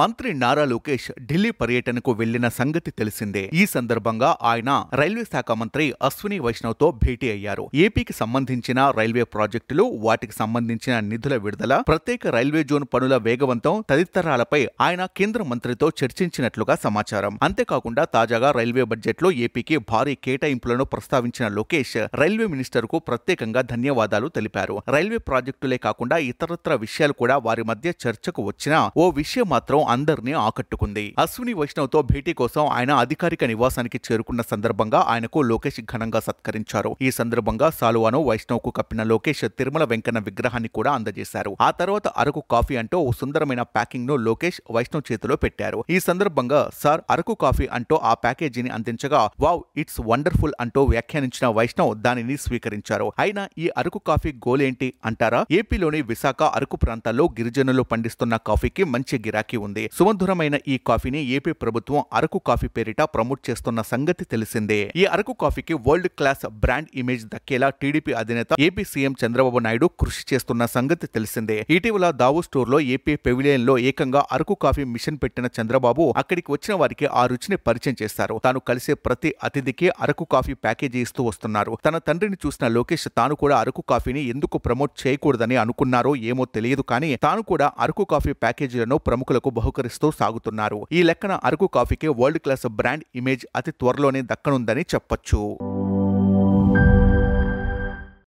మంత్రి నారా లోకేష్ ఢిల్లీ పర్యటనకు వెళ్లిన సంగతి తెలిసిందే. ఈ సందర్భంగా ఆయన రైల్వే శాఖ మంత్రి అశ్విని వైష్ణవ్ తో భేటీ అయ్యారు. ఏపీకి సంబంధించిన రైల్వే ప్రాజెక్టులు, వాటికి సంబంధించిన నిధుల విడుదల, ప్రత్యేక రైల్వే జోన్ పనుల వేగవంతం తదితరాలపై ఆయన కేంద్ర మంత్రితో చర్చించినట్లుగా సమాచారం. అంతేకాకుండా తాజాగా రైల్వే బడ్జెట్ లో ఏపీకి భారీ కేటాయింపులను ప్రస్తావించిన లోకేష్ రైల్వే మినిస్టర్ కు ప్రత్యేకంగా ధన్యవాదాలు తెలిపారు. రైల్వే ప్రాజెక్టులే కాకుండా ఇతరత్ర విషయాలు కూడా వారి మధ్య చర్చకు వచ్చినా ఓ విషయం మాత్రం అందరినీ ఆకట్టుకుంది. అశ్విని వైష్ణవ్ తో భేటీ కోసం ఆయన అధికారిక నివాసానికి చేరుకున్న సందర్భంగా ఆయనకు లోకేష్ ఘనంగా సత్కరించారు. ఈ సందర్భంగా సాలువాను వైష్ణవ్ కు కప్పిన లోకేష్ తిరుమల వెంకన్న విగ్రహాన్ని కూడా అందజేశారు. ఆ తర్వాత అరకు కాఫీ అంటూ ఓ సుందరమైన ప్యాకింగ్ ను లోకేష్ వైష్ణవ్ చేతిలో పెట్టారు. ఈ సందర్భంగా సార్ అరకు కాఫీ అంటూ ఆ ప్యాకేజీని అందించగా వావ్ ఇట్స్ వండర్ఫుల్ అంటూ వ్యాఖ్యానించిన వైష్ణవ్ దానిని స్వీకరించారు. అయినా ఈ అరకు కాఫీ గోలేంటి అంటారా? ఏపీలోని విశాఖ, అరకు ప్రాంతాల్లో గిరిజనులు పండిస్తున్న కాఫీకి మంచి గిరాకీ ఉంది. సుమధురమైన ఈ కాఫీని ఏపీ ప్రభుత్వం అరకు కాఫీ పేరిట ప్రమోట్ చేస్తున్న సంగతి తెలిసిందే. ఈ అరకు కాఫీకి వరల్డ్ క్లాస్ బ్రాండ్ ఇమేజ్ దక్కేలా టీడీపీ అధినేత ఏపీ సీఎం చంద్రబాబు నాయుడు కృషి చేస్తున్న సంగతి తెలిసిందే. ఇటీవల దావో స్టోర్ లో ఏపీ పెవిలియన్ లో ఏకంగా అరకు కాఫీ మిషన్ పెట్టిన చంద్రబాబు అక్కడికి వచ్చిన వారికి ఆ రుచిని పరిచయం చేస్తారు. తాను కలిసే ప్రతి అతిథికి అరకు కాఫీ ప్యాకేజీ ఇస్తూ వస్తున్నారు. తన తండ్రిని చూసిన లోకేష్ తాను కూడా అరకు కాఫీని ఎందుకు ప్రమోట్ చేయకూడదని అనుకున్నారో ఏమో తెలియదు కానీ తాను కూడా అరకు కాఫీ ప్యాకేజీలను ప్రముఖులకు బహుకరిస్తూ సాగుతున్నారు. ఈ లెక్కన అరకు కాఫీకి వరల్డ్ క్లాస్ బ్రాండ్ ఇమేజ్ అతి త్వరలోనే దక్కనుందని చెప్పొచ్చు.